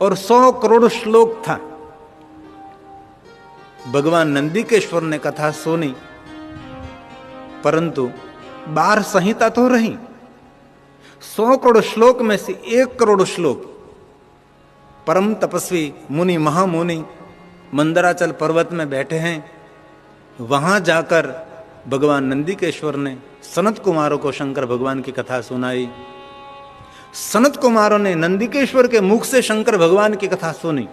और 100 करोड़ श्लोक था। भगवान नंदिकेश्वर ने कथा सुनी, परंतु 12 संहिता तो रही। 100 करोड़ श्लोक में से 1 करोड़ श्लोक परम तपस्वी मुनि महामुनि मंदराचल पर्वत में बैठे हैं। वहां जाकर भगवान नंदिकेश्वर ने सनत कुमारों को शंकर भगवान की कथा सुनाई। सनत कुमारों ने नंदिकेश्वर के मुख से शंकर भगवान की कथा सुनी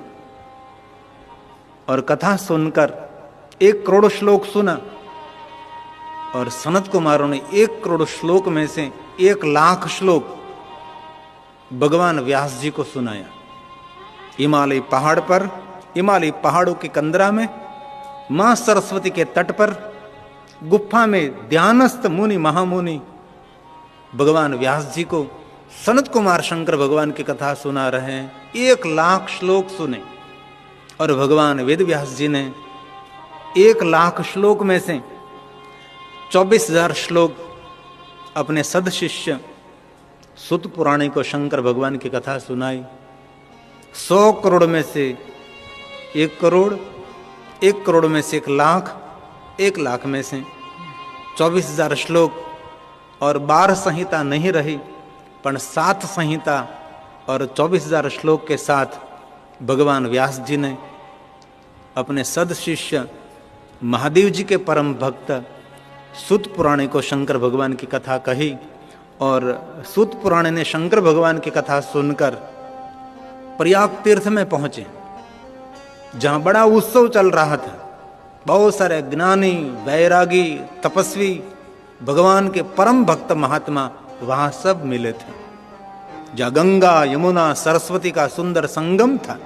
और कथा सुनकर 1 करोड़ श्लोक सुना। और सनत कुमारों ने 1 करोड़ श्लोक में से 1 लाख श्लोक भगवान व्यास जी को सुनाया। हिमालय पहाड़ पर, हिमालय पहाड़ों की कंदरा में, मां सरस्वती के तट पर, गुफा में ध्यानस्थ मुनि महामुनि भगवान व्यास जी को सनत कुमार शंकर भगवान की कथा सुना रहे हैं। 1 लाख श्लोक सुने और भगवान वेद व्यास जी ने 1 लाख श्लोक में से 24,000 श्लोक अपने सद शिष्य सुत पुराणे को शंकर भगवान की कथा सुनाई। 100 करोड़ में से 1 करोड़, 1 करोड़ में से 1 लाख, 1 लाख में से 24,000 श्लोक और 12 संहिता नहीं रही, पर 7 संहिता और 24,000 श्लोक के साथ भगवान व्यास जी ने अपने सद शिष्य महादेव जी के परम भक्त सुत पुराणे को शंकर भगवान की कथा कही। और सुत पुराणे ने शंकर भगवान की कथा सुनकर प्रयाग तीर्थ में पहुंचे, जहां बड़ा उत्सव चल रहा था। बहुत सारे ज्ञानी, वैरागी, तपस्वी, भगवान के परम भक्त महात्मा वहां सब मिले थे। जहां गंगा यमुना सरस्वती का सुंदर संगम था,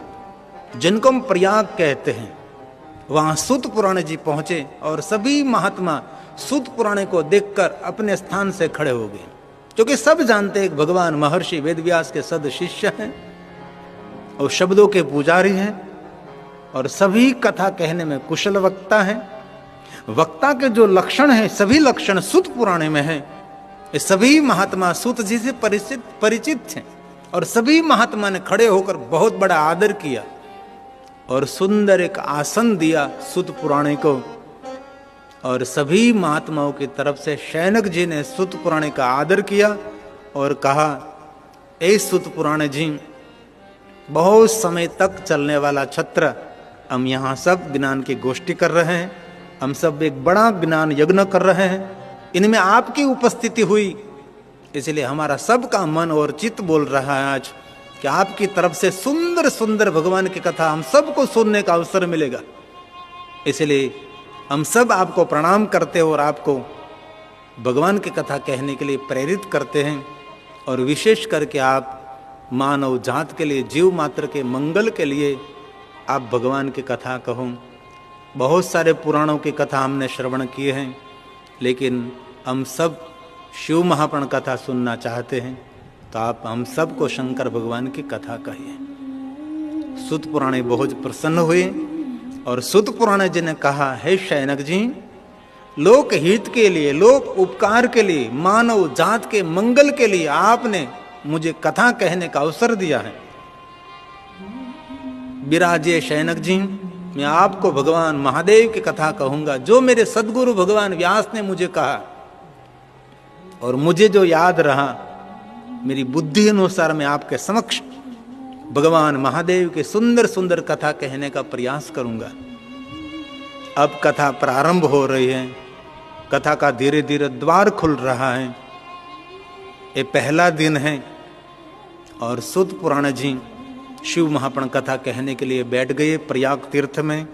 जिनको हम प्रयाग कहते हैं, वहां सुत पुराणे जी पहुंचे और सभी महात्मा सुत पुराणे को देखकर अपने स्थान से खड़े हो गए, क्योंकि सब जानते हैं भगवान महर्षि वेदव्यास के सद शिष्य हैं और शब्दों के पुजारी हैं और सभी कथा कहने में कुशल वक्ता हैं। वक्ता के जो लक्षण हैं, सभी लक्षण सुत पुराणे में हैं। ये सभी महात्मा सुत जी से परिचित थे और सभी महात्मा ने खड़े होकर बहुत बड़ा आदर किया और सुंदर एक आसन दिया सुत पुराणे को। और सभी महात्माओं की तरफ से शैनक जी ने सुत पुराणे का आदर किया और कहा, ए सुत पुराणे जी, बहुत समय तक चलने वाला छत्र, हम यहाँ सब ज्ञान की गोष्ठी कर रहे हैं, हम सब एक बड़ा ज्ञान यज्ञ कर रहे हैं, इनमें आपकी उपस्थिति हुई, इसलिए हमारा सबका मन और चित्त बोल रहा है आज कि आपकी तरफ से सुंदर सुंदर भगवान की कथा हम सबको सुनने का अवसर मिलेगा। इसलिए हम सब आपको प्रणाम करते हैं और आपको भगवान की कथा कहने के लिए प्रेरित करते हैं। और विशेष करके आप मानव जात के लिए, जीव मात्र के मंगल के लिए आप भगवान की कथा कहो। बहुत सारे पुराणों की कथा हमने श्रवण किए हैं, लेकिन हम सब शिव महापुराण कथा सुनना चाहते हैं, तो आप हम सबको शंकर भगवान की कथा कहिए। सुत पुराणे बहुत प्रसन्न हुए और सुत पुराणे जी ने कहा, हे शैनक जी, लोक हित के लिए, लोक उपकार के लिए, मानव जात के मंगल के लिए आपने मुझे कथा कहने का अवसर दिया है। विराजे शैनक जी, मैं आपको भगवान महादेव की कथा कहूंगा, जो मेरे सदगुरु भगवान व्यास ने मुझे कहा और मुझे जो याद रहा, मेरी बुद्धि अनुसार मैं आपके समक्ष भगवान महादेव की सुंदर सुंदर कथा कहने का प्रयास करूंगा। अब कथा प्रारंभ हो रही है, कथा का धीरे धीरे द्वार खुल रहा है। ये पहला दिन है और सुत पुराण जी शिव महापुराण कथा कहने के लिए बैठ गए प्रयाग तीर्थ में।